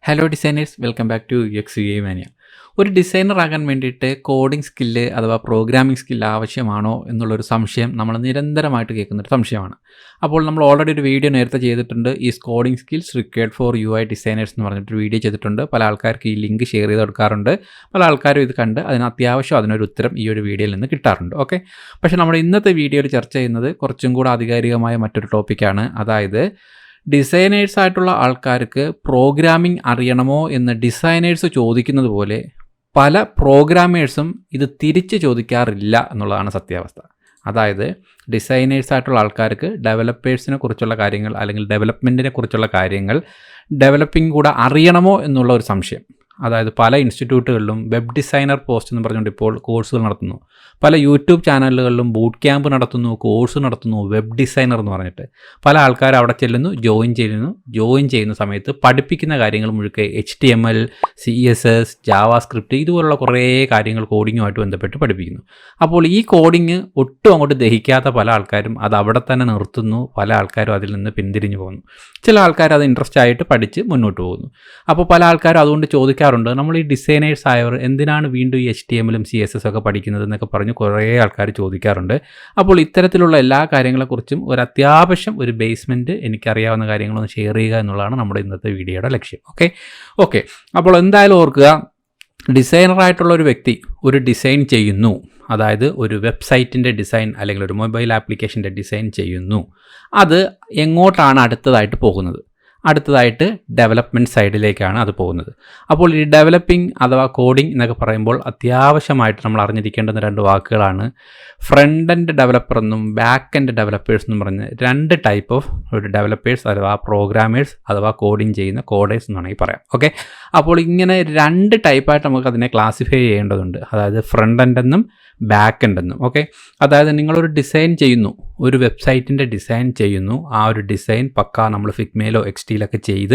Hello designers, welcome back to uxuimania. ഒരു designer ആകാൻ വേണ്ടിയിട്ട് കോഡിംഗ് സ്കില്ല് അഥവാ പ്രോഗ്രാമിംഗ് സ്കില്ല് ആവശ്യമാണോ എന്നുള്ളൊരു സംശയം നമ്മൾ നിരന്തരമായിട്ട് കേൾക്കുന്നൊരു സംശയമാണ്. അപ്പോൾ നമ്മൾ ഓൾറെഡി ഒരു വീഡിയോ നേരത്തെ ചെയ്തിട്ടുണ്ട്. Is coding skills required for UI designers എന്ന് പറഞ്ഞിട്ടൊരു വീഡിയോ ചെയ്തിട്ടുണ്ട്. പല ആൾക്കാർക്ക് ഈ ലിങ്ക് ഷെയർ ചെയ്ത് കൊടുക്കാറുണ്ട്. പല ആൾക്കാരും ഇത് കണ്ട് അത്യാവശ്യം അതിനൊരു ഉത്തരം ഈ ഒരു വീഡിയോയിൽ നിന്ന് കിട്ടാറുണ്ട്. ഓക്കെ, പക്ഷേ നമ്മുടെ ഇന്നത്തെ വീഡിയോയിൽ ചർച്ച ചെയ്യുന്നത് കുറച്ചും കൂടെ ആധികാരികമായ മറ്റൊരു ടോപ്പിക്കാണ്. അതായത് ഡിസൈനേഴ്സ് ആയിട്ടുള്ള ആൾക്കാർക്ക് പ്രോഗ്രാമിംഗ് അറിയണമോ എന്ന് ഡിസൈനേഴ്സ് ചോദിക്കുന്നത് പോലെ പല പ്രോഗ്രാമേഴ്സും ഇത് തിരിച്ച് ചോദിക്കാറില്ല എന്നുള്ളതാണ് സത്യാവസ്ഥ. അതായത് ഡിസൈനേഴ്സ് ആയിട്ടുള്ള ആൾക്കാർക്ക് ഡെവലപ്പേഴ്സിനെ കുറിച്ചുള്ള കാര്യങ്ങൾ അല്ലെങ്കിൽ ഡെവലപ്മെൻറ്റിനെ കുറിച്ചുള്ള കാര്യങ്ങൾ ഡെവലപ്പിംഗ് കൂടെ അറിയണമോ എന്നുള്ള ഒരു സംശയം. അതായത് പല ഇൻസ്റ്റിറ്റ്യൂട്ടുകളിലും വെബ് ഡിസൈനർ പോസ്റ്റ് എന്ന് പറഞ്ഞുകൊണ്ട് ഇപ്പോൾ കോഴ്സുകൾ നടത്തുന്നു. പല യൂട്യൂബ് ചാനലുകളിലും ബൂട്ട് ക്യാമ്പ് നടത്തുന്നു, കോഴ്സ് നടത്തുന്നു, വെബ് ഡിസൈനർ എന്ന് പറഞ്ഞിട്ട്. പല ആൾക്കാർ അവിടെ ചെല്ലുന്നു, ജോയിൻ ചെയ്യുന്ന സമയത്ത് പഠിപ്പിക്കുന്ന കാര്യങ്ങൾ മുഴുക്കെ HTML, CSS, ജാവാസ്ക്രിപ്റ്റ് ഇതുപോലുള്ള കുറേ കാര്യങ്ങൾ കോഡിങ്ങുമായിട്ട് ബന്ധപ്പെട്ട് പഠിപ്പിക്കുന്നു. അപ്പോൾ ഈ കോഡിങ് ഒട്ടും അങ്ങോട്ട് ദഹിക്കാത്ത പല ആൾക്കാരും അത് അവിടെ തന്നെ നിർത്തുന്നു. പല ആൾക്കാരും അതിൽ നിന്ന് പിന്തിരിഞ്ഞു പോകുന്നു. ചില ആൾക്കാർ അത് ഇൻട്രസ്റ്റ് ആയിട്ട് പഠിച്ച് മുന്നോട്ട് പോകുന്നു. അപ്പോൾ പല ആൾക്കാരും അതുകൊണ്ട് ചോദിക്കാറുണ്ട്, നമ്മൾ ഈ ഡിസൈനേഴ്സ് ആയവർ എന്തിനാണ് വീണ്ടും ഈ HTML, CSS ഒക്കെ പഠിക്കുന്നത് എന്നൊക്കെ പറഞ്ഞ് കുറേ ആൾക്കാർ ചോദിക്കാറുണ്ട്. അപ്പോൾ ഇത്തരത്തിലുള്ള എല്ലാ കാര്യങ്ങളെക്കുറിച്ചും ഒരു അത്യാവശ്യം ഒരു ബേസ്മെൻറ്റ് എനിക്കറിയാവുന്ന കാര്യങ്ങളൊന്ന് ഷെയർ ചെയ്യുക എന്നുള്ളതാണ് നമ്മുടെ ഇന്നത്തെ വീഡിയോയുടെ ലക്ഷ്യം. ഓക്കെ, അപ്പോൾ എന്തായാലും ഓർക്കുക, ഡിസൈനറായിട്ടുള്ള ഒരു വ്യക്തി ഒരു ഡിസൈൻ ചെയ്യുന്നു, അതായത് ഒരു വെബ്സൈറ്റിൻ്റെ ഡിസൈൻ അല്ലെങ്കിൽ ഒരു മൊബൈൽ ആപ്ലിക്കേഷൻ്റെ ഡിസൈൻ ചെയ്യുന്നു. അത് എങ്ങോട്ടാണ് അടുത്തതായിട്ട് പോകുന്നത്? അടുത്തതായിട്ട് ഡെവലപ്മെൻറ്റ് സൈഡിലേക്കാണ് അത് പോകുന്നത്. അപ്പോൾ ഈ ഡെവലപ്പിംഗ് അഥവാ കോഡിംഗ് എന്നൊക്കെ പറയുമ്പോൾ അത്യാവശ്യമായിട്ട് നമ്മൾ അറിഞ്ഞിരിക്കേണ്ടുന്ന രണ്ട് വാക്കുകളാണ് ഫ്രണ്ട് എൻഡ് ഡെവലപ്പർ എന്നും ബാക്ക് എൻഡ് ഡെവലപ്പേഴ്സ് എന്നും പറഞ്ഞ് രണ്ട് ടൈപ്പ് ഓഫ് ഒരു ഡെവലപ്പേഴ്സ് അഥവാ പ്രോഗ്രാമേഴ്സ് അഥവാ കോഡിംഗ് ചെയ്യുന്ന കോഡേഴ്സ് എന്ന് വേണമെങ്കിൽ പറയാം. ഓക്കെ, അപ്പോൾ ഇങ്ങനെ രണ്ട് ടൈപ്പായിട്ട് നമുക്ക് അതിനെ ക്ലാസിഫൈ ചെയ്യേണ്ടതുണ്ട്. അതായത് ഫ്രണ്ട് എൻഡ് എന്നും ബാക്ക് എൻഡ് എന്നും. ഓക്കെ, അതായത് നിങ്ങളൊരു ഡിസൈൻ ചെയ്യുന്നു, ഒരു വെബ്സൈറ്റിൻ്റെ ഡിസൈൻ ചെയ്യുന്നു. ആ ഒരു ഡിസൈൻ പക്കാ നമ്മൾ ഫിഗ്മയിലോ XDയിലൊക്കെ ചെയ്ത്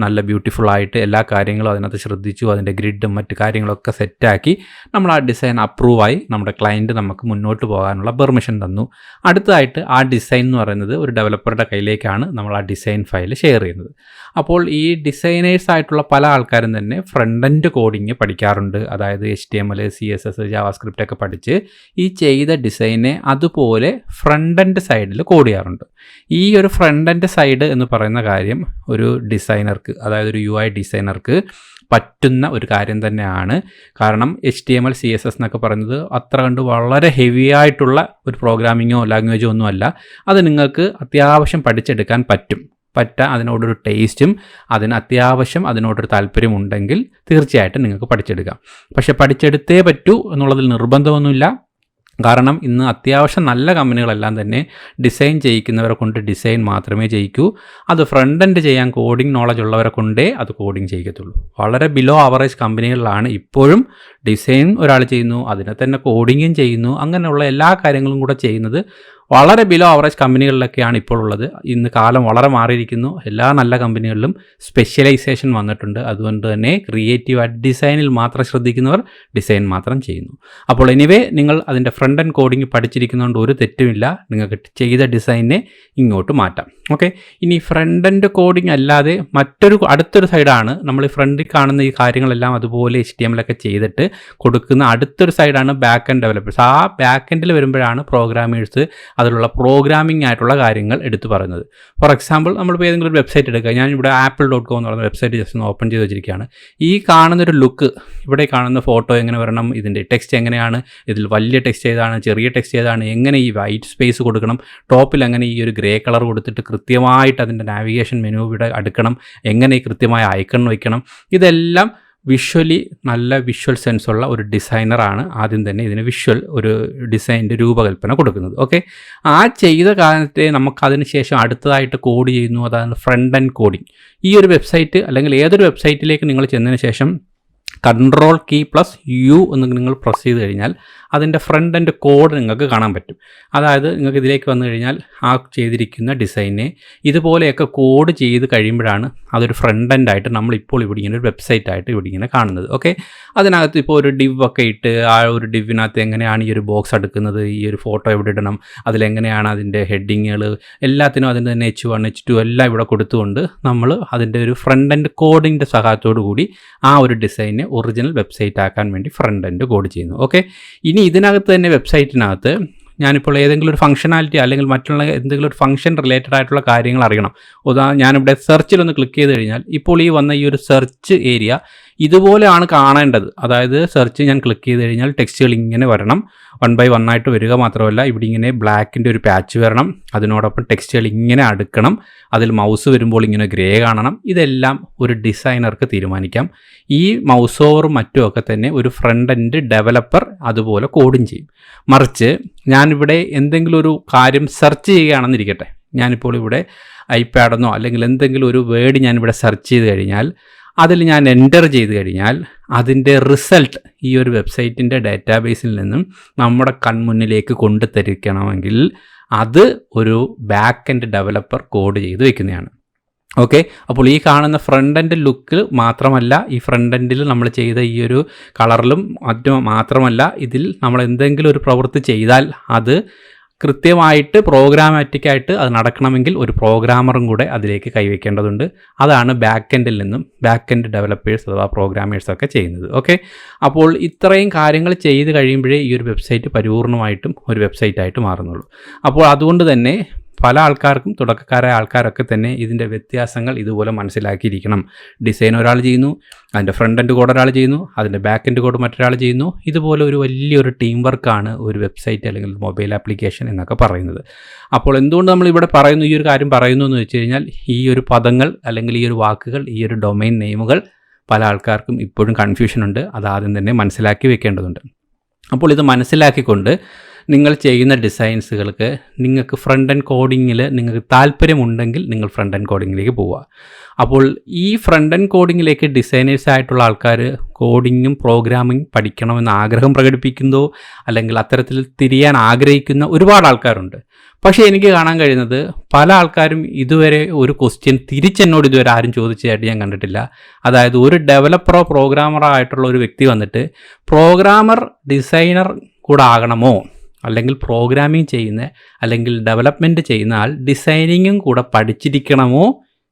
നല്ല ബ്യൂട്ടിഫുള്ളായിട്ട് എല്ലാ കാര്യങ്ങളും അതിനകത്ത് ശ്രദ്ധിച്ചു, അതിൻ്റെ ഗ്രിഡും മറ്റു കാര്യങ്ങളൊക്കെ സെറ്റാക്കി നമ്മൾ ആ ഡിസൈൻ അപ്രൂവായി നമ്മുടെ ക്ലയൻറ്റ് നമുക്ക് മുന്നോട്ട് പോകാനുള്ള പെർമിഷൻ തന്നു. അടുത്തതായിട്ട് ആ ഡിസൈൻ എന്ന് പറയുന്നത് ഒരു ഡെവലപ്പറുടെ കയ്യിലേക്കാണ് നമ്മൾ ആ ഡിസൈൻ ഫയൽ ഷെയർ ചെയ്യുന്നത്. അപ്പോൾ ഈ ഡിസൈനേഴ്സ് ആയിട്ടുള്ള പല ആൾക്കാരും തന്നെ ഫ്രണ്ട് എൻഡ് കോഡിങ് പഠിക്കാറുണ്ട്. അതായത് HTML, CSS, ജാവാസ്ക്രിപ്റ്റ് ഒക്കെ പഠിച്ച് ഈ ചെയ്ത ഡിസൈനെ അതുപോലെ ഫ്രണ്ട് എൻഡ് സൈഡിൽ കോഡ് ചെയ്യാറുണ്ട്. ഈ ഒരു ഫ്രണ്ട് എൻഡ് സൈഡ് എന്ന് പറയുന്ന കാര്യം ഒരു ഡിസൈനർക്ക്, അതായത് ഒരു UI ഡിസൈനർക്ക് പറ്റുന്ന ഒരു കാര്യം തന്നെയാണ്. കാരണം HTML, CSS എന്നൊക്കെ പറയുന്നത് അത്ര കണ്ട് വളരെ ഹെവി ആയിട്ടുള്ള ഒരു പ്രോഗ്രാമിങ്ങോ ലാംഗ്വേജോ ഒന്നുമല്ല. അത് നിങ്ങൾക്ക് അത്യാവശ്യം പഠിച്ചെടുക്കാൻ അതിനോടൊരു ടേസ്റ്റും അതിനോടൊരു താല്പര്യമുണ്ടെങ്കിൽ തീർച്ചയായിട്ടും നിങ്ങൾക്ക് പഠിച്ചെടുക്കാം. പക്ഷേ പഠിച്ചെടുത്തേ പറ്റൂ എന്നുള്ളതിൽ നിർബന്ധമൊന്നുമില്ല. കാരണം ഇന്ന് അത്യാവശ്യം നല്ല കമ്പനികളെല്ലാം തന്നെ ഡിസൈൻ ചെയ്യിക്കുന്നവരെ കൊണ്ട് ഡിസൈൻ മാത്രമേ ചെയ്യിക്കൂ. അത് ഫ്രണ്ട് എൻഡ് ചെയ്യാൻ കോഡിംഗ് നോളജ് ഉള്ളവരെ കൊണ്ടേ അത് കോഡിംഗ് ചെയ്യത്തുള്ളൂ. വളരെ ബിലോ ആവറേജ് കമ്പനികളിലാണ് ഇപ്പോഴും ഡിസൈൻ ഒരാൾ ചെയ്യുന്നു, അതിനെ തന്നെ കോഡിങ്ങും ചെയ്യുന്നു, അങ്ങനെയുള്ള എല്ലാ കാര്യങ്ങളും കൂടെ ചെയ്യുന്നത് വളരെ ബിലോ ആവറേജ് കമ്പനികളിലൊക്കെയാണ് ഇപ്പോൾ ഉള്ളത്. ഇന്ന് കാലം വളരെ മാറിയിരിക്കുന്നു. എല്ലാ നല്ല കമ്പനികളിലും സ്പെഷ്യലൈസേഷൻ വന്നിട്ടുണ്ട്. അതുകൊണ്ട് തന്നെ ക്രിയേറ്റീവായിട്ട് ഡിസൈനിൽ മാത്രം ശ്രദ്ധിക്കുന്നവർ ഡിസൈൻ മാത്രം ചെയ്യുന്നു. അപ്പോൾ എനിവേ നിങ്ങൾ അതിൻ്റെ ഫ്രണ്ട് എൻഡ് കോഡിങ് പഠിച്ചിരിക്കുന്നതുകൊണ്ട് ഒരു തെറ്റുമില്ല, നിങ്ങൾക്ക് ചെയ്ത ഡിസൈനെ ഇങ്ങോട്ട് മാറ്റാം. ഓക്കെ, ഇനി ഫ്രണ്ട് എൻഡ് കോഡിങ് അല്ലാതെ അടുത്തൊരു സൈഡാണ് നമ്മൾ ഈ ഫ്രണ്ടിൽ കാണുന്ന ഈ കാര്യങ്ങളെല്ലാം അതുപോലെ HTML ഒക്കെ ചെയ്തിട്ട് കൊടുക്കുന്ന അടുത്തൊരു സൈഡാണ് ബാക്ക് എൻഡ് ഡെവലപ്പേഴ്സ്. ആ ബാക്ക് എൻഡിൽ വരുമ്പോഴാണ് പ്രോഗ്രാമേഴ്സ് അതിലുള്ള പ്രോഗ്രാമിംഗ് ആയിട്ടുള്ള കാര്യങ്ങൾ എടുത്തു പറയുന്നത്. ഫോർ എക്സാമ്പിൾ, നമ്മളിപ്പോൾ ഏതെങ്കിലും ഒരു വെബ്സൈറ്റ് എടുക്കുക. ഞാനിവിടെ apple.com എന്ന് പറയുന്ന വെബ്സൈറ്റ് ജസ്റ്റ് ഒന്ന് ഓപ്പൺ ചെയ്ത് വെച്ചിരിക്കുകയാണ്. ഈ കാണുന്നൊരു ലുക്ക്, ഇവിടെ കാണുന്ന ഫോട്ടോ എങ്ങനെ വരണം, ഇതിൻ്റെ ടെക്സ്റ്റ് എങ്ങനെയാണ്, ഇതിൽ വലിയ ടെക്സ്റ്റ് ഏതാണ്, ചെറിയ ടെക്സ്റ്റ് ഏതാണ്, എങ്ങനെ ഈ വൈറ്റ് സ്പേസ് കൊടുക്കണം, ടോപ്പിൽ എങ്ങനെ ഈ ഒരു ഗ്രേ കളർ കൊടുത്തിട്ട് കൃത്യമായിട്ട് അതിൻ്റെ നാവിഗേഷൻ മെനു ഇവിടെ അടുക്കണം, എങ്ങനെ ഈ കൃത്യമായ ഐക്കൺ വയ്ക്കണം, ഇതെല്ലാം വിഷ്വലി നല്ല വിഷ്വൽ സെൻസുള്ള ഒരു ഡിസൈനറാണ് ആദ്യം തന്നെ ഇതിന് ഒരു ഡിസൈനിൻ്റെ രൂപകൽപ്പന കൊടുക്കുന്നത്. ഓക്കെ, ആ ചെയ്ത കാലത്തെ നമുക്കതിന് ശേഷം അടുത്തതായിട്ട് കോഡ് ചെയ്യുന്നു, അതാണ് ഫ്രണ്ട് എൻഡ് കോഡിങ്. ഈ ഒരു വെബ്സൈറ്റ് അല്ലെങ്കിൽ ഏതൊരു വെബ്സൈറ്റിലേക്ക് നിങ്ങൾ ചെന്നതിന് ശേഷം Ctrl+U എന്ന് നിങ്ങൾ പ്രസ് ചെയ്ത് കഴിഞ്ഞാൽ അതിൻ്റെ ഫ്രണ്ട് എൻഡ് കോഡ് നിങ്ങൾക്ക് കാണാൻ പറ്റും. അതായത് നിങ്ങൾക്ക് ഇതിലേക്ക് വന്നു കഴിഞ്ഞാൽ ആ ചെയ്തിരിക്കുന്ന ഡിസൈനെ ഇതുപോലെയൊക്കെ കോഡ് ചെയ്ത് കഴിയുമ്പോഴാണ് അതൊരു ഫ്രണ്ട് എൻഡായിട്ട് നമ്മളിപ്പോൾ ഇവിടെ ഇങ്ങനെ ഒരു വെബ്സൈറ്റ് ആയിട്ട് ഇവിടെ ഇങ്ങനെ കാണുന്നത്. ഓക്കെ, അതിനകത്ത് ഇപ്പോൾ ഒരു ഡിവ് ഒക്കെ ഇട്ട് ആ ഒരു ഡിവിനകത്ത് എങ്ങനെയാണ് ഈ ഒരു ബോക്സ് എടുക്കുന്നത്, ഈ ഒരു ഫോട്ടോ എവിടെ ഇടണം, അതിലെങ്ങനെയാണ് അതിൻ്റെ ഹെഡിങ്ങുകൾ, എല്ലാത്തിനും അതിൻ്റെ തന്നെ H1 H2 എല്ലാം ഇവിടെ കൊടുത്തുകൊണ്ട് നമ്മൾ അതിൻ്റെ ഒരു ഫ്രണ്ട് എൻഡ് കോഡിൻ്റെ സഹായത്തോടു കൂടി ആ ഒരു ഡിസൈനെ ഒറിജിനൽ വെബ്സൈറ്റ് ആക്കാൻ വേണ്ടി ഫ്രണ്ട് എൻഡ് കോഡ് ചെയ്യുന്നു. ഓക്കെ, ഇനി ഇതിനകത്ത് തന്നെ വെബ്സൈറ്റിനകത്ത് ഞാനിപ്പോൾ ഏതെങ്കിലും ഒരു ഫംഗ്ഷനാലിറ്റി അല്ലെങ്കിൽ മറ്റുള്ള എന്തെങ്കിലും ഒരു ഫംഗ്ഷൻ റിലേറ്റഡ് ആയിട്ടുള്ള കാര്യങ്ങൾ അറിയണം. ഞാനിവിടെ സെർച്ചിലൊന്ന് ക്ലിക്ക് ചെയ്ത് കഴിഞ്ഞാൽ ഇപ്പോൾ ഈ വന്ന ഈ ഒരു സെർച്ച് ഏരിയ ഇതുപോലെയാണ് കാണേണ്ടത്. അതായത് സെർച്ച് ഞാൻ ക്ലിക്ക് ചെയ്ത് കഴിഞ്ഞാൽ ടെക്സ്റ്റുകൾ ഇങ്ങനെ വരണം, 1 by 1 ആയിട്ട് വരിക മാത്രമല്ല ഇവിടെ ഇങ്ങനെ ബ്ലാക്കിൻ്റെ ഒരു പാച്ച് വരണം, അതിനോടൊപ്പം ടെക്സ്റ്റുകൾ ഇങ്ങനെ അടുക്കണം, അതിൽ മൗസ് വരുമ്പോൾ ഇങ്ങനെ ഗ്രേ കാണണം. ഇതെല്ലാം ഒരു ഡിസൈനർക്ക് തീരുമാനിക്കാം. ഈ മൗസ് ഓവറും മറ്റുമൊക്കെ തന്നെ ഒരു ഫ്രണ്ട് എൻഡ് ഡെവലപ്പർ അതുപോലെ കോഡിങ് ചെയ്യും. മറിച്ച് ഞാനിവിടെ എന്തെങ്കിലും ഒരു കാര്യം സെർച്ച് ചെയ്യുകയാണെന്നിരിക്കട്ടെ, ഞാനിപ്പോൾ ഇവിടെ ഐപാഡെന്നോ അല്ലെങ്കിൽ എന്തെങ്കിലും ഒരു വേർഡ് ഞാനിവിടെ സെർച്ച് ചെയ്ത് കഴിഞ്ഞാൽ അതിൽ ഞാൻ എൻ്റർ ചെയ്ത് കഴിഞ്ഞാൽ അതിൻ്റെ റിസൾട്ട് ഈ ഒരു വെബ്സൈറ്റിൻ്റെ ഡാറ്റാബേസിൽ നിന്നും നമ്മുടെ കൺമുന്നിലേക്ക് കൊണ്ടുതരിക്കണമെങ്കിൽ അത് ഒരു ബാക്ക് എൻഡ് ഡെവലപ്പർ കോഡ് ചെയ്ത് വെക്കുന്നതാണ്. ഓക്കെ, അപ്പോൾ ഈ കാണുന്ന ഫ്രണ്ട് എൻഡ് ലുക്ക് മാത്രമല്ല, ഈ ഫ്രണ്ട് എൻഡിൽ നമ്മൾ ചെയ്ത ഈ ഒരു കളറിലും മറ്റും മാത്രമല്ല, ഇതിൽ നമ്മൾ എന്തെങ്കിലും ഒരു പ്രവൃത്തി ചെയ്താൽ അത് കൃത്യമായിട്ട് പ്രോഗ്രാമാറ്റിക്കായിട്ട് അത് നടക്കണമെങ്കിൽ ഒരു പ്രോഗ്രാമറും കൂടെ അതിലേക്ക് കൈവയ്ക്കേണ്ടതുണ്ട്. അതാണ് ബാക്ക് എൻഡിൽ നിന്നും ബാക്ക് എൻഡ് ഡെവലപ്പേഴ്സ് അഥവാ പ്രോഗ്രാമേഴ്സൊക്കെ ചെയ്യുന്നത്. ഓക്കെ, അപ്പോൾ ഇത്രയും കാര്യങ്ങൾ ചെയ്ത് കഴിയുമ്പോഴേ ഈ ഒരു വെബ്സൈറ്റ് പരിപൂർണമായിട്ടും ഒരു വെബ്സൈറ്റായിട്ട് മാറുന്നുള്ളൂ. അപ്പോൾ അതുകൊണ്ട് തന്നെ പല ആൾക്കാർക്കും, തുടക്കക്കാരായ ആൾക്കാരൊക്കെ തന്നെ ഇതിൻ്റെ വ്യത്യാസങ്ങൾ ഇതുപോലെ മനസ്സിലാക്കിയിരിക്കണം. ഡിസൈൻ ഒരാൾ ചെയ്യുന്നു, അതിൻ്റെ ഫ്രണ്ട് എൻഡ് കോഡ് ഒരാൾ ചെയ്യുന്നു, അതിൻ്റെ ബാക്ക് എൻഡ് കോഡ് മറ്റൊരാൾ ചെയ്യുന്നു. ഇതുപോലെ ഒരു വലിയൊരു ടീം വർക്കാണ് ഒരു വെബ്സൈറ്റ് അല്ലെങ്കിൽ മൊബൈൽ ആപ്ലിക്കേഷൻ എന്നൊക്കെ പറയുന്നത്. അപ്പോൾ എന്തുകൊണ്ട് നമ്മളിവിടെ പറയുന്നു, ഈ ഒരു കാര്യം പറയുന്നു എന്ന് വെച്ച് കഴിഞ്ഞാൽ ഈ ഒരു പദങ്ങൾ അല്ലെങ്കിൽ ഈ ഒരു വാക്കുകൾ, ഈ ഒരു ഡൊമൈൻ നെയിമുകൾ പല ആൾക്കാർക്കും ഇപ്പോഴും കൺഫ്യൂഷനുണ്ട്. അത് ആദ്യം തന്നെ മനസ്സിലാക്കി വെക്കേണ്ടതുണ്ട്. അപ്പോൾ ഇത് മനസ്സിലാക്കിക്കൊണ്ട് നിങ്ങൾ ചെയ്യുന്ന ഡിസൈൻസുകൾക്ക് നിങ്ങൾക്ക് ഫ്രണ്ട് എൻഡ് കോഡിങ്ങിൽ നിങ്ങൾക്ക് താല്പര്യമുണ്ടെങ്കിൽ നിങ്ങൾ ഫ്രണ്ട് എൻഡ് കോഡിങ്ങിലേക്ക് പോവുക. അപ്പോൾ ഈ ഫ്രണ്ട് എൻഡ് കോഡിങ്ങിലേക്ക് ഡിസൈനേഴ്സ് ആയിട്ടുള്ള ആൾക്കാർ കോഡിങ്ങും പ്രോഗ്രാമിംഗ് പഠിക്കണമെന്ന് ആഗ്രഹം പ്രകടിപ്പിക്കുന്നതോ അല്ലെങ്കിൽ അത്തരത്തിൽ തിരിയാൻ ആഗ്രഹിക്കുന്ന ഒരുപാട് ആൾക്കാരുണ്ട്. പക്ഷേ എനിക്ക് കാണാൻ കഴിയുന്നത് പല ആൾക്കാരും ഇതുവരെ ഒരു ക്വസ്റ്റ്യൻ തിരിച്ചെന്നോട് ഇതുവരെ ആരും ചോദിച്ചതായിട്ട് ഞാൻ കണ്ടിട്ടില്ല. അതായത് ഒരു ഡെവലപ്പറോ പ്രോഗ്രാമറോ ആയിട്ടുള്ള ഒരു വ്യക്തി വന്നിട്ട് പ്രോഗ്രാമർ ഡിസൈനർ കൂടെ ആകണമോ, അല്ലെങ്കിൽ പ്രോഗ്രാമിംഗ് ചെയ്യുന്ന അല്ലെങ്കിൽ ഡെവലപ്മെൻറ്റ് ചെയ്യുന്ന ആൾ ഡിസൈനിങ്ങും കൂടെ പഠിച്ചിരിക്കണമോ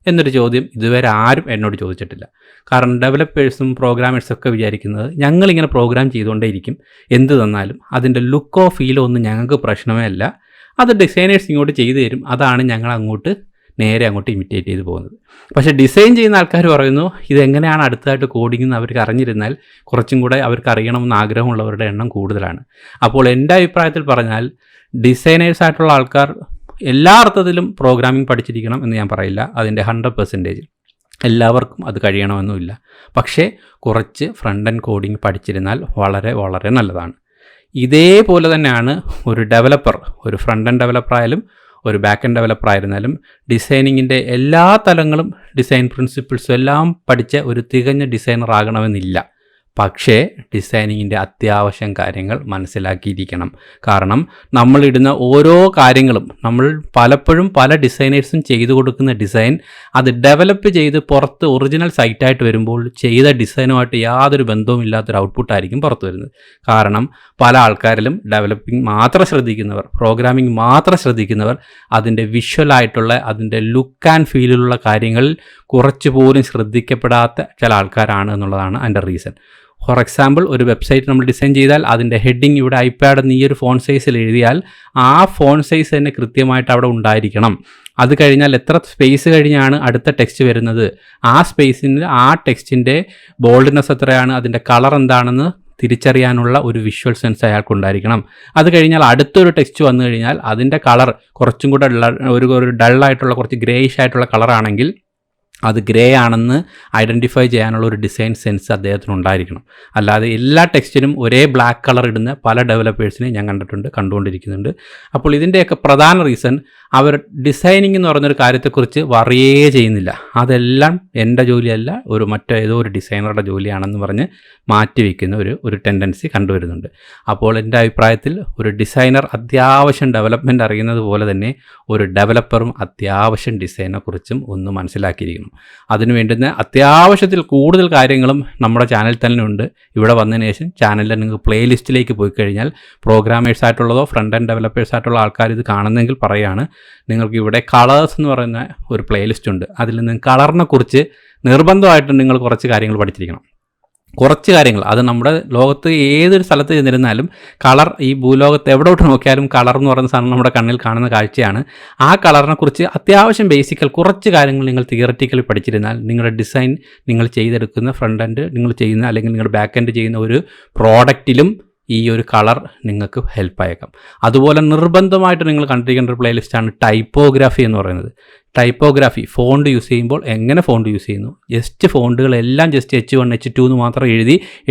എന്നൊരു ചോദ്യം ഇതുവരെ ആരും എന്നോട് ചോദിച്ചിട്ടില്ല. കാരണം ഡെവലപ്പേഴ്സും പ്രോഗ്രാമേഴ്സും ഒക്കെ വിചാരിക്കുന്നത് ഞങ്ങളിങ്ങനെ പ്രോഗ്രാം ചെയ്തുകൊണ്ടേയിരിക്കും, എന്ത് തന്നാലും അതിൻ്റെ ലുക്കോ ഫീലോ ഒന്നും ഞങ്ങൾക്ക് പ്രശ്നമേ അല്ല, അത് ഡിസൈനേഴ്സ് ഇങ്ങോട്ട് ചെയ്തു തരും, അതാണ് ഞങ്ങൾ നേരെ അങ്ങോട്ട് ഇമിറ്റേറ്റ് ചെയ്ത് പോകുന്നത്. പക്ഷേ ഡിസൈൻ ചെയ്യുന്ന ആൾക്കാർ പറയുന്നു ഇതെങ്ങനെയാണ് അടുത്തതായിട്ട് കോഡിംഗ് എന്ന് അവർക്ക് അറിഞ്ഞിരുന്നാൽ കുറച്ചും കൂടെ അവർക്ക് അറിയണമെന്ന് ആഗ്രഹമുള്ളവരുടെ എണ്ണം കൂടുതലാണ്. അപ്പോൾ എൻ്റെ അഭിപ്രായത്തിൽ പറഞ്ഞാൽ ഡിസൈനേഴ്സായിട്ടുള്ള ആൾക്കാർ എല്ലാ അർത്ഥത്തിലും പ്രോഗ്രാമിംഗ് പഠിച്ചിരിക്കണം എന്ന് ഞാൻ പറയില്ല. അതിൻ്റെ 100% എല്ലാവർക്കും അത് കഴിയണമെന്നുമില്ല. പക്ഷേ കുറച്ച് ഫ്രണ്ട് എൻഡ് കോഡിംഗ് പഠിച്ചിരുന്നാൽ വളരെ വളരെ നല്ലതാണ്. ഇതേപോലെ തന്നെയാണ് ഒരു ഡെവലപ്പർ, ഒരു ഫ്രണ്ട് എൻഡ് ഡെവലപ്പർ ആയാലും ഒരു ബാക്ക് എൻഡ് ഡെവലപ്പർ ആയിരുന്നാലും ഡിസൈനിങ്ങിൻ്റെ എല്ലാ തലങ്ങളും ഡിസൈൻ പ്രിൻസിപ്പിൾസും എല്ലാം പഠിച്ച ഒരു തികഞ്ഞ ഡിസൈനർ ആകണമെന്നില്ല. പക്ഷേ ഡിസൈനിങ്ങിൻ്റെ അത്യാവശ്യം കാര്യങ്ങൾ മനസ്സിലാക്കിയിരിക്കണം. കാരണം നമ്മളിടുന്ന ഓരോ കാര്യങ്ങളും നമ്മൾ പലപ്പോഴും പല ഡിസൈനേഴ്സും ചെയ്തു കൊടുക്കുന്ന ഡിസൈൻ അത് ഡെവലപ്പ് ചെയ്ത് പുറത്ത് ഒറിജിനൽ സൈറ്റായിട്ട് വരുമ്പോൾ ചെയ്ത ഡിസൈനുമായിട്ട് യാതൊരു ബന്ധവുമില്ലാത്തൊരു ഔട്ട്പുട്ടായിരിക്കും പുറത്ത് വരുന്നത്. കാരണം പല ആൾക്കാരിലും ഡെവലപ്പിംഗ് മാത്രം ശ്രദ്ധിക്കുന്നവർ, പ്രോഗ്രാമിംഗ് മാത്രം ശ്രദ്ധിക്കുന്നവർ അതിൻ്റെ വിഷ്വലായിട്ടുള്ള അതിൻ്റെ ലുക്ക് ആൻഡ് ഫീലിലുള്ള കാര്യങ്ങളിൽ കുറച്ച് പോലും ശ്രദ്ധിക്കപ്പെടാത്ത ചില ആൾക്കാരാണ് എന്നുള്ളതാണ് അതിൻ്റെ റീസൺ. ഫോർ എക്സാമ്പിൾ, ഒരു വെബ്സൈറ്റ് നമ്മൾ ഡിസൈൻ ചെയ്താൽ അതിൻ്റെ ഹെഡിങ് ഇവിടെ ഐപാഡ് ഈ ഒരു ഫോൺ സൈസിൽ എഴുതിയാൽ ആ ഫോൺ സൈസ് തന്നെ കൃത്യമായിട്ട് അവിടെ ഉണ്ടായിരിക്കണം. അത് കഴിഞ്ഞാൽ എത്ര സ്പേസ് കഴിഞ്ഞാണ് അടുത്ത ടെക്സ്റ്റ് വരുന്നത്, ആ സ്പേസിന് ആ ടെക്സ്റ്റിൻ്റെ ബോൾഡ്നെസ് എത്രയാണ്, അതിൻ്റെ കളർ എന്താണെന്ന് തിരിച്ചറിയാനുള്ള ഒരു വിഷ്വൽ സെൻസ് അയാൾക്കുണ്ടായിരിക്കണം. അത് കഴിഞ്ഞാൽ അടുത്തൊരു ടെക്സ്റ്റ് വന്നു കഴിഞ്ഞാൽ അതിൻ്റെ കളർ കുറച്ചും കൂടെ ഒരു ഡള്ളായിട്ടുള്ള കുറച്ച് ഗ്രേയിഷ് ആയിട്ടുള്ള കളറാണെങ്കിൽ അത് ഗ്രേ ആണെന്ന് ഐഡൻറ്റിഫൈ ചെയ്യാനുള്ള ഒരു ഡിസൈൻ സെൻസ് അദ്ദേഹത്തിന് ഉണ്ടായിരിക്കണം. അല്ലാതെ എല്ലാ ടെക്സ്റ്റിനും ഒരേ ബ്ലാക്ക് കളർ ഇടുന്ന പല ഡെവലപ്പേഴ്സിനെ ഞാൻ കണ്ടിട്ടുണ്ട്, കണ്ടുകൊണ്ടിരിക്കുന്നുണ്ട്. അപ്പോൾ ഇതിൻ്റെയൊക്കെ പ്രധാന റീസൺ അവർ ഡിസൈനിങ് എന്ന് പറയുന്നൊരു കാര്യത്തെക്കുറിച്ച് വറിയേ ചെയ്യുന്നില്ല. അതെല്ലാം എൻ്റെ ജോലിയല്ല, മറ്റേതോ ഒരു ഡിസൈനറുടെ ജോലിയാണെന്ന് പറഞ്ഞ് മാറ്റിവെക്കുന്ന ഒരു ടെൻഡൻസി കണ്ടുവരുന്നുണ്ട്. അപ്പോൾ എൻ്റെ അഭിപ്രായത്തിൽ ഒരു ഡിസൈനർ അത്യാവശ്യം ഡെവലപ്മെൻറ്റ് അറിയുന്നത് പോലെ തന്നെ ഒരു ഡെവലപ്പറും അത്യാവശ്യം ഡിസൈനെക്കുറിച്ചും ഒന്ന് മനസ്സിലാക്കിയിരിക്കണം. അതിന് വേണ്ടുന്ന അത്യാവശ്യത്തിൽ കൂടുതൽ കാര്യങ്ങളും നമ്മുടെ ചാനൽ തന്നെ ഉണ്ട്. ഇവിടെ വന്നതിന് ശേഷം ചാനലിൽ നിങ്ങൾക്ക് പ്ലേലിസ്റ്റിലേക്ക് പോയി കഴിഞ്ഞാൽ പ്രോഗ്രാമേഴ്സ് ആയിട്ടുള്ളതോ ഫ്രണ്ട് ആൻഡ് ഡെവലപ്പേഴ്സ് ആയിട്ടുള്ള ആൾക്കാർ ഇത് കാണുന്നെങ്കിൽ പറയുകയാണ്, നിങ്ങൾക്ക് ഇവിടെ കളേഴ്സ് എന്ന് പറയുന്ന ഒരു പ്ലേലിസ്റ്റ് ഉണ്ട്. അതിൽ നിന്ന് കളറിനെ കുറിച്ച് നിർബന്ധമായിട്ടും നിങ്ങൾ കുറച്ച് കാര്യങ്ങൾ പഠിച്ചിരിക്കണം. കുറച്ച് കാര്യങ്ങൾ, അത് നമ്മുടെ ലോകത്ത് ഏതൊരു സ്ഥലത്ത് ചെന്നിരുന്നാലും കളർ, ഈ ഭൂലോകത്ത് എവിടോട്ട് നോക്കിയാലും കളർ എന്ന് പറയുന്ന സാധനം നമ്മുടെ കണ്ണിൽ കാണുന്ന കാഴ്ചയാണ്. ആ കളറിനെ കുറിച്ച് അത്യാവശ്യം ബേസിക്കൽ കുറച്ച് കാര്യങ്ങൾ നിങ്ങൾ തിയററ്റിക്കലി പഠിച്ചിരുന്നാൽ നിങ്ങളുടെ ഡിസൈൻ നിങ്ങൾ ചെയ്തെടുക്കുന്ന ഫ്രണ്ട് എൻഡ് നിങ്ങൾ ചെയ്യുന്ന അല്ലെങ്കിൽ നിങ്ങളുടെ ബാക്ക് എൻഡ് ചെയ്യുന്ന ഒരു പ്രോഡക്റ്റിലും ഈ ഒരു കളർ നിങ്ങൾക്ക് ഹെൽപ്പായേക്കാം. അതുപോലെ നിർബന്ധമായിട്ട് നിങ്ങൾ കണ്ടിരിക്കേണ്ട ഒരു പ്ലേലിസ്റ്റാണ് ടൈപ്പോഗ്രാഫി എന്ന് പറയുന്നത്. ടൈപ്പോഗ്രാഫി, ഫോണ്ട് യൂസ് ചെയ്യുമ്പോൾ എങ്ങനെ ഫോണ്ട് യൂസ് ചെയ്യുന്നു, ജസ്റ്റ് ഫോണ്ടുകളെല്ലാം ജസ്റ്റ് H1 H2 എന്ന് മാത്രം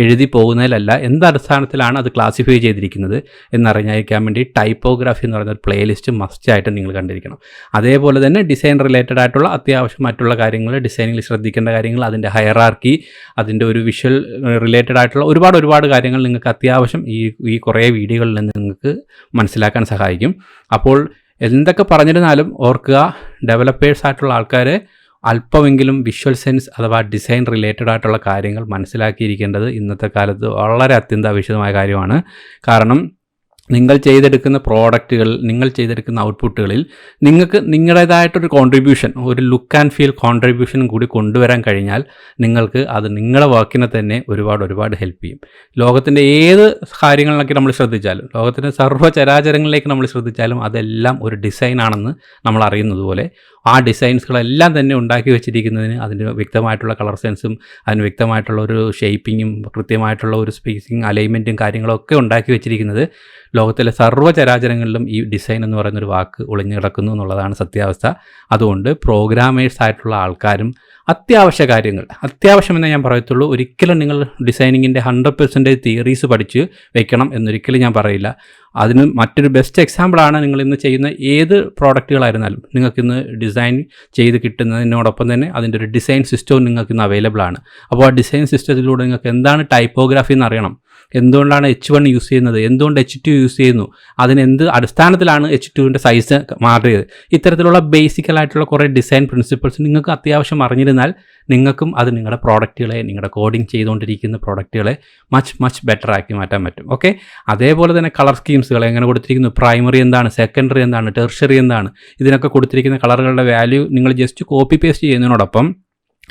എഴുതി പോകുന്നതിലല്ല, എന്ത് അടിസ്ഥാനത്തിലാണ് അത് ക്ലാസിഫൈ ചെയ്തിരിക്കുന്നത് എന്നറിഞ്ഞായിരിക്കാൻ വേണ്ടി ടൈപ്പോഗ്രാഫി എന്ന് പറയുന്ന ഒരു പ്ലേലിസ്റ്റ് മസ്റ്റായിട്ട് നിങ്ങൾ കണ്ടിരിക്കണം. അതേപോലെ തന്നെ ഡിസൈൻ റിലേറ്റഡ് ആയിട്ടുള്ള അത്യാവശ്യം മറ്റുള്ള കാര്യങ്ങൾ, ഡിസൈനിൽ ശ്രദ്ധിക്കേണ്ട കാര്യങ്ങൾ, അതിൻ്റെ ഹയറാർക്കി, അതിൻ്റെ ഒരു വിഷ്വൽ റിലേറ്റഡ് ആയിട്ടുള്ള ഒരുപാട് കാര്യങ്ങൾ നിങ്ങൾക്ക് അത്യാവശ്യം ഈ കുറേ വീഡിയോകളിൽ നിന്ന് നിങ്ങൾക്ക് മനസ്സിലാക്കാൻ സഹായിക്കും. അപ്പോൾ എന്തൊക്കെ പറഞ്ഞിരുന്നാലും ഓർക്കുക, ഡെവലപ്പേഴ്സ് ആയിട്ടുള്ള ആൾക്കാർ അല്പമെങ്കിലും വിഷ്വൽ സെൻസ് അഥവാ ഡിസൈൻ റിലേറ്റഡ് ആയിട്ടുള്ള കാര്യങ്ങൾ മനസ്സിലാക്കിയിരിക്കേണ്ടത് ഇന്നത്തെ കാലത്ത് വളരെ അത്യന്താപേക്ഷിതമായ കാര്യമാണ്. കാരണം നിങ്ങൾ ചെയ്തെടുക്കുന്ന പ്രോഡക്റ്റുകൾ, നിങ്ങൾ ചെയ്തെടുക്കുന്ന ഔട്ട്പുട്ടുകളിൽ നിങ്ങൾക്ക് നിങ്ങളുടേതായിട്ടൊരു കോൺട്രിബ്യൂഷൻ, ഒരു ലുക്ക് ആൻഡ് ഫീൽ കോൺട്രിബ്യൂഷനും കൂടി കൊണ്ടുവരാൻ കഴിഞ്ഞാൽ നിങ്ങൾക്ക് അത് നിങ്ങളുടെ വർക്കിനെ തന്നെ ഒരുപാട് ഹെൽപ്പ് ചെയ്യും. ലോകത്തിൻ്റെ ഏത് കാര്യങ്ങളിലൊക്കെ നമ്മൾ ശ്രദ്ധിച്ചാലും, ലോകത്തിൻ്റെ സർവ്വചരാചരങ്ങളിലേക്ക് നമ്മൾ ശ്രദ്ധിച്ചാലും അതെല്ലാം ഒരു ഡിസൈനാണെന്ന് നമ്മൾ അറിയുന്നത് പോലെ ആ ഡിസൈൻസുകളെല്ലാം തന്നെ ഉണ്ടാക്കി വെച്ചിരിക്കുന്നതിന് അതിൻ്റെ വ്യക്തമായിട്ടുള്ള കളർ സെൻസും അതിന് വ്യക്തമായിട്ടുള്ള ഒരു ഷേപ്പിങ്ങും കൃത്യമായിട്ടുള്ള ഒരു സ്പേസിങ് അലൈൻമെൻറ്റും കാര്യങ്ങളൊക്കെ ഉണ്ടാക്കി വെച്ചിരിക്കുന്നത് ലോകത്തിലെ സർവ്വചരാചരങ്ങളിലും ഈ ഡിസൈൻ എന്ന് പറയുന്നൊരു വാക്ക് ഒളിഞ്ഞു കിടക്കുന്നു എന്നുള്ളതാണ് സത്യാവസ്ഥ. അതുകൊണ്ട് പ്രോഗ്രാമേഴ്സ് ആയിട്ടുള്ള ആൾക്കാരും അത്യാവശ്യ കാര്യങ്ങൾ, അത്യാവശ്യമെന്നേ ഞാൻ പറയത്തുള്ളൂ. ഒരിക്കലും നിങ്ങൾ ഡിസൈനിങ്ങിൻ്റെ 100% തിയറീസ് പഠിച്ച് വെക്കണം എന്നൊരിക്കലും ഞാൻ പറയില്ല. അതിന് മറ്റൊരു ബെസ്റ്റ് എക്സാമ്പിളാണ് നിങ്ങൾ ഇന്ന് ചെയ്യുന്ന ഏത് പ്രോഡക്റ്റുകളായിരുന്നാലും നിങ്ങൾക്കിന്ന് ഡിസൈൻ ചെയ്ത് കിട്ടുന്നതിനോടൊപ്പം തന്നെ അതിൻ്റെ ഒരു ഡിസൈൻ സിസ്റ്റവും നിങ്ങൾക്കിന്ന് അവൈലബിൾ ആണ്. അപ്പോൾ ആ ഡിസൈൻ സിസ്റ്റത്തിലൂടെ നിങ്ങൾക്ക് എന്താണ് ടൈപ്പോഗ്രാഫി എന്ന് അറിയണം, എന്തുകൊണ്ടാണ് H1 യൂസ് ചെയ്യുന്നത്, എന്തുകൊണ്ട് H2 യൂസ് ചെയ്യുന്നു, അതിനെന്ത് അടിസ്ഥാനത്തിലാണ് H2ൻ്റെ സൈസ് മാറിയത്, ഇത്തരത്തിലുള്ള ബേസിക്കലായിട്ടുള്ള കുറേ ഡിസൈൻ പ്രിൻസിപ്പിൾസ് നിങ്ങൾക്ക് അത്യാവശ്യം അറിഞ്ഞിരുന്നാൽ നിങ്ങൾക്കും അത് നിങ്ങളുടെ പ്രോഡക്റ്റുകളെ, നിങ്ങളുടെ കോഡിങ് ചെയ്തുകൊണ്ടിരിക്കുന്ന പ്രോഡക്റ്റുകളെ മച്ച് ബെറ്റർ ആക്കി മാറ്റാൻ പറ്റും. ഓക്കെ, അതേപോലെ തന്നെ കളർ സ്കീംസുകൾ എങ്ങനെ കൊടുത്തിരിക്കുന്നു, പ്രൈമറി എന്താണ്, സെക്കൻഡറി എന്താണ്, ടെർഷറി എന്താണ്, ഇതിനൊക്കെ കൊടുത്തിരിക്കുന്ന കളറുകളുടെ വാല്യൂ നിങ്ങൾ ജസ്റ്റ് കോപ്പി പേസ്റ്റ് ചെയ്യുന്നതിനോടൊപ്പം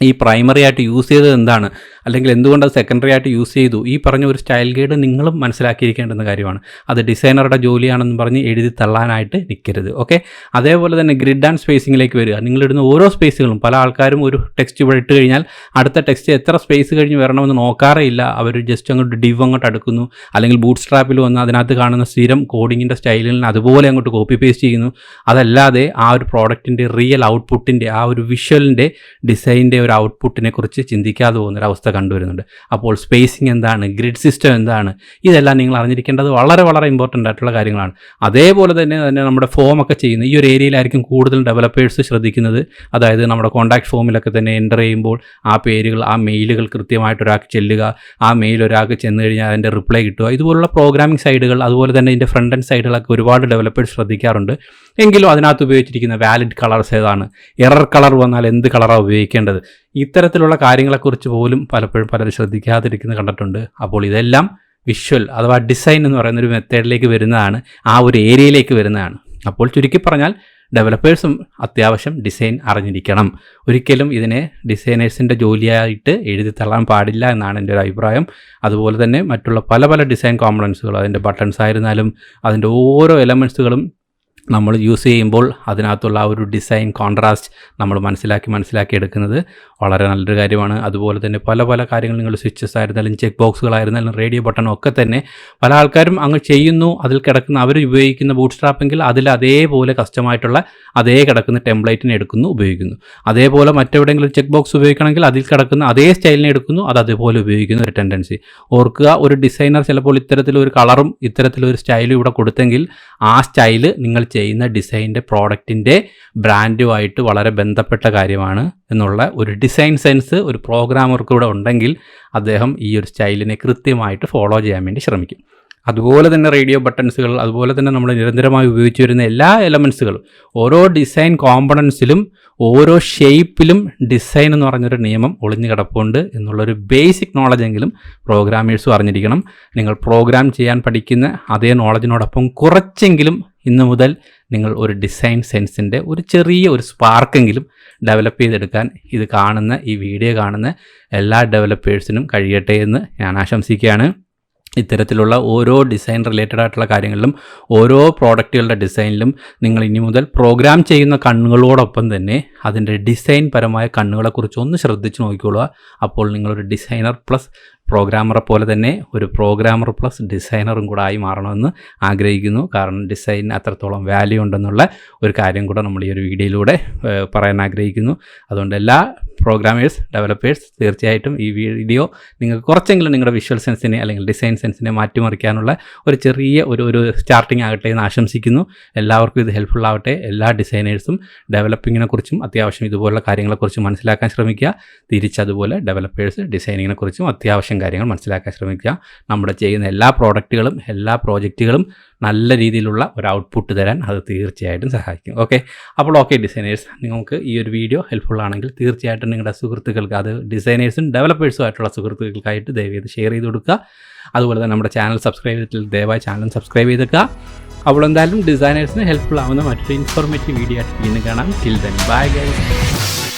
ഈ പ്രൈമറി ആയിട്ട് യൂസ് ചെയ്തത് എന്താണ്, അല്ലെങ്കിൽ എന്തുകൊണ്ട് അത് സെക്കൻഡറി ആയിട്ട് യൂസ് ചെയ്തു, ഈ പറഞ്ഞ ഒരു സ്റ്റൈൽ ഗൈഡ് നിങ്ങളും മനസ്സിലാക്കിയിരിക്കേണ്ടുന്ന കാര്യമാണ്. അത് ഡിസൈനറുടെ ജോലിയാണെന്ന് പറഞ്ഞ് എഴുതി തള്ളാനായിട്ട് നിൽക്കരുത്. ഓക്കെ, അതേപോലെ തന്നെ ഗ്രിഡ് ആൻഡ് സ്പേസിങ്ങിലേക്ക് വരിക. നിങ്ങളിടുന്ന ഓരോ സ്പേസുകളും, പല ആൾക്കാരും ഒരു ടെക്സ്റ്റ് ഇവിടെ ഇട്ട് കഴിഞ്ഞാൽ അടുത്ത ടെക്സ്റ്റ് എത്ര സ്പേസ് കഴിഞ്ഞ് വരണമെന്ന് നോക്കാറേ ഇല്ല. അവർ ജസ്റ്റ് അങ്ങോട്ട് ഡിവ് അങ്ങോട്ട് അടുക്കുന്നു, അല്ലെങ്കിൽ ബൂട്ട് സ്ട്രാപ്പിൽ വന്ന് അതിനകത്ത് കാണുന്ന സ്ഥിരം കോഡിങ്ങിൻ്റെ സ്റ്റൈലിൽ അതുപോലെ അങ്ങോട്ട് കോപ്പി പേസ്റ്റ് ചെയ്യുന്നു. അതല്ലാതെ ആ ഒരു പ്രോഡക്റ്റിൻ്റെ റിയൽ ഔട്ട്പുട്ടിൻ്റെ, ആ ഒരു വിഷ്വലിൻ്റെ ഡിസൈനിൻ്റെ ഒരു ഔട്ട്പുട്ടിനെ കുറിച്ച് ചിന്തിക്കാതെ പോകുന്നൊരവസ്ഥ കണ്ടുവരുന്നുണ്ട്. അപ്പോൾ സ്പേസിങ് എന്താണ്, ഗ്രിഡ് സിസ്റ്റം എന്താണ്, ഇതെല്ലാം നിങ്ങൾ അറിഞ്ഞിരിക്കേണ്ടത് വളരെ ഇമ്പോർട്ടൻ്റ് ആയിട്ടുള്ള കാര്യങ്ങളാണ്. അതേപോലെ തന്നെ നമ്മുടെ ഫോമൊക്കെ ചെയ്യുന്ന ഈ ഒരു ഏരിയയിലായിരിക്കും കൂടുതൽ ഡെവലപ്പേഴ്സ് ശ്രദ്ധിക്കുന്നത്. അതായത് നമ്മുടെ കോൺടാക്ട് ഫോമിലൊക്കെ തന്നെ എൻ്റർ ചെയ്യുമ്പോൾ ആ പേരുകൾ, ആ മെയിലുകൾ കൃത്യമായിട്ട് ഒരാൾക്ക് ചെല്ലുക, ആ മെയിൽ ഒരാൾക്ക് ചെന്ന് കഴിഞ്ഞാൽ അതിൻ്റെ റിപ്ലൈ കിട്ടുക, ഇതുപോലുള്ള പ്രോഗ്രാമിംഗ് സൈഡുകൾ, അതുപോലെ തന്നെ ഇതിൻ്റെ ഫ്രണ്ട് എൻഡ് സൈഡുകളൊക്കെ ഒരുപാട് ഡെവലപ്പേഴ്സ് ശ്രദ്ധിക്കാറുണ്ട്. എങ്കിലും അതിനകത്ത് ഉപയോഗിച്ചിരിക്കുന്ന വാലിഡ് കളേഴ്സ് ഏതാണ്, എറർ കളർ വന്നാൽ എന്ത് കളറാണ് ഉപയോഗിക്കേണ്ടത്, ഇത്തരത്തിലുള്ള കാര്യങ്ങളെക്കുറിച്ച് പോലും പലപ്പോഴും പലരും ശ്രദ്ധിക്കാതിരിക്കുന്നത് കണ്ടിട്ടുണ്ട്. അപ്പോൾ ഇതെല്ലാം വിഷ്വൽ അഥവാ ഡിസൈൻ എന്ന് പറയുന്നൊരു മെത്തേഡിലേക്ക് വരുന്നതാണ്, ആ ഒരു ഏരിയയിലേക്ക് വരുന്നതാണ്. അപ്പോൾ ചുരുക്കി പറഞ്ഞാൽ ഡെവലപ്പേഴ്സും അത്യാവശ്യം ഡിസൈൻ അറിഞ്ഞിരിക്കണം. ഒരിക്കലും ഇതിനെ ഡിസൈനേഴ്സിൻ്റെ ജോലിയായിട്ട് എഴുതി തള്ളാൻ പാടില്ല എന്നാണ് എൻ്റെ ഒരു അഭിപ്രായം. അതുപോലെ തന്നെ മറ്റുള്ള പല ഡിസൈൻ കോമ്പണൻസുകൾ, അതിൻ്റെ ബട്ടൺസ് ആയിരുന്നാലും അതിൻ്റെ ഓരോ എലമെൻറ്റ്സുകളും നമ്മൾ യൂസ് ചെയ്യുമ്പോൾ അതിനകത്തുള്ള ആ ഒരു ഡിസൈൻ കോൺട്രാസ്റ്റ് നമ്മൾ മനസ്സിലാക്കി എടുക്കുന്നത് വളരെ നല്ലൊരു കാര്യമാണ്. അതുപോലെ തന്നെ പല കാര്യങ്ങൾ, നിങ്ങൾ സ്വിച്ചസ് ആയിരുന്നാലും ചെക്ക് ബോക്സുകളായിരുന്നാലും റേഡിയോ ബട്ടണും ഒക്കെ തന്നെ പല ആൾക്കാരും അങ്ങ് ചെയ്യുന്നു. അതിൽ കിടക്കുന്ന, അവർ ഉപയോഗിക്കുന്ന ബൂട്ട് സ്ട്രാപ്പെങ്കിൽ അതിൽ അതേപോലെ കസ്റ്റമായിട്ടുള്ള അതേ കിടക്കുന്ന ടെംപ്ലേറ്റിനെ എടുക്കുന്നു, ഉപയോഗിക്കുന്നു. അതേപോലെ മറ്റെവിടെയെങ്കിലും ചെക്ക് ബോക്സ് ഉപയോഗിക്കണമെങ്കിൽ അതിൽ കിടക്കുന്ന അതേ സ്റ്റൈലിനെ എടുക്കുന്നു, അത് അതേപോലെ ഉപയോഗിക്കുന്ന ഒരു ടെൻഡൻസി. ഓർക്കുക, ഒരു ഡിസൈനർ ചിലപ്പോൾ ഇത്തരത്തിലൊരു കളറും ഇത്തരത്തിലൊരു സ്റ്റൈലും ഇവിടെ കൊടുത്തെങ്കിൽ ആ സ്റ്റൈല് നിങ്ങൾ ചെയ്യുന്ന ഡിസൈൻ്റെ പ്രോഡക്റ്റിൻ്റെ ബ്രാൻഡുമായിട്ട് വളരെ ബന്ധപ്പെട്ട കാര്യമാണ് എന്നുള്ള ഒരു ഡിസൈൻ സെൻസ് ഒരു പ്രോഗ്രാമർക്കൂടെ ഉണ്ടെങ്കിൽ അദ്ദേഹം ഈ ഒരു സ്റ്റൈലിനെ കൃത്യമായിട്ട് ഫോളോ ചെയ്യാൻ വേണ്ടി ശ്രമിക്കും. അതുപോലെ തന്നെ റേഡിയോ ബട്ടൺസുകൾ, അതുപോലെ തന്നെ നമ്മൾ നിരന്തരമായി ഉപയോഗിച്ച് വരുന്ന എല്ലാ എലമെൻസുകളും, ഓരോ ഡിസൈൻ കോമ്പണൻസിലും ഓരോ ഷേപ്പിലും ഡിസൈൻ എന്ന് പറഞ്ഞൊരു നിയമം ഒളിഞ്ഞു കിടപ്പുണ്ട് എന്നുള്ളൊരു ബേസിക് നോളജെങ്കിലും പ്രോഗ്രാമേഴ്സും അറിഞ്ഞിരിക്കണം. നിങ്ങൾ പ്രോഗ്രാം ചെയ്യാൻ പഠിക്കുന്ന അതേ നോളജിനോടൊപ്പം കുറച്ചെങ്കിലും ഇന്ന് മുതൽ നിങ്ങൾ ഒരു ഡിസൈൻ സെൻസിൻ്റെ ഒരു ചെറിയ ഒരു സ്പാർക്കെങ്കിലും ഡെവലപ്പ് ചെയ്തെടുക്കാൻ ഈ വീഡിയോ കാണുന്ന എല്ലാ ഡെവലപ്പേഴ്സിനും കഴിയട്ടെ എന്ന് ഞാൻ ആശംസിക്കുകയാണ്. ഇത്തരത്തിലുള്ള ഓരോ ഡിസൈൻ റിലേറ്റഡ് ആയിട്ടുള്ള കാര്യങ്ങളിലും ഓരോ പ്രോഡക്റ്റുകളുടെ ഡിസൈനിലും നിങ്ങൾ ഇനി മുതൽ പ്രോഗ്രാം ചെയ്യുന്ന കണ്ണുകളോടൊപ്പം തന്നെ അതിൻ്റെ ഡിസൈൻ പരമായ കണ്ണുകളെക്കുറിച്ച് ഒന്ന് ശ്രദ്ധിച്ച് നോക്കിക്കൊള്ളുക. അപ്പോൾ നിങ്ങളൊരു ഡിസൈനർ പ്ലസ് പ്രോഗ്രാമറെ പോലെ തന്നെ ഒരു പ്രോഗ്രാമർ പ്ലസ് ഡിസൈനറും കൂടെ ആയി മാറണമെന്ന് ആഗ്രഹിക്കുന്നു. കാരണം ഡിസൈനിന് അത്രത്തോളം വാല്യൂ ഉണ്ടെന്നുള്ള ഒരു കാര്യം കൂടെ നമ്മൾ ഈ ഒരു വീഡിയോയിലൂടെ പറയാൻ ആഗ്രഹിക്കുന്നു. അതുകൊണ്ട് എല്ലാ പ്രോഗ്രാമേഴ്സ്, ഡെവലപ്പേഴ്സ് തീർച്ചയായിട്ടും ഈ വീഡിയോ നിങ്ങൾക്ക് കുറച്ചെങ്കിലും നിങ്ങളുടെ വിഷ്വൽ സെൻസിനെ അല്ലെങ്കിൽ ഡിസൈൻ സെൻസിനെ മാറ്റിമറിക്കാനുള്ള ഒരു ചെറിയ ഒരു സ്റ്റാർട്ടിങ് ആകട്ടെ എന്ന് ആശംസിക്കുന്നു. എല്ലാവർക്കും ഇത് ഹെൽപ്ഫുൾ ആവട്ടെ. എല്ലാ ഡിസൈനേഴ്സും ഡെവലപ്പിങ്ങിനെ കുറിച്ചും അത്യാവശ്യം ഇതുപോലുള്ള കാര്യങ്ങളെക്കുറിച്ച് മനസ്സിലാക്കാൻ ശ്രമിക്കുക. തിരിച്ചതുപോലെ ഡെവലപ്പേഴ്സ് ഡിസൈനിങ്ങിനെ കുറിച്ചും അത്യാവശ്യം കാര്യങ്ങൾ മനസ്സിലാക്കാൻ ശ്രമിക്കുക. നമ്മുടെ ചെയ്യുന്ന എല്ലാ പ്രോഡക്റ്റുകളും എല്ലാ പ്രോജക്റ്റുകളും നല്ല രീതിയിലുള്ള ഒരു ഔട്ട്പുട്ട് തരാൻ അത് തീർച്ചയായിട്ടും സഹായിക്കും. അപ്പോൾ ഡിസൈനേഴ്സ്, നിങ്ങൾക്ക് ഈ ഒരു വീഡിയോ ഹെൽപ്ഫുൾ ആണെങ്കിൽ തീർച്ചയായിട്ടും നിങ്ങളുടെ സുഹൃത്തുക്കൾക്ക്, അത് ഡിസൈനേഴ്സും ഡെവലപ്പേഴ്സും ആയിട്ടുള്ള സുഹൃത്തുക്കൾക്കായിട്ട് ദയവേത് ഷെയർ ചെയ്ത് കൊടുക്കുക. അതുപോലെ തന്നെ നമ്മുടെ ചാനൽ സബ്സ്ക്രൈബ് ചെയ്തിട്ട് ദയവായി ചാനൽ സബ്സ്ക്രൈബ് ചെയ്തേക്കുക. അപ്പോൾ എന്തായാലും ഡിസൈനേഴ്സിന് ഹെൽപ്ഫുൾ ആവുന്ന മറ്റൊരു ഇൻഫോർമേറ്റീവ് വീഡിയോ ആയിട്ട് വീണ്ടും കാണാം. Till then bye guys.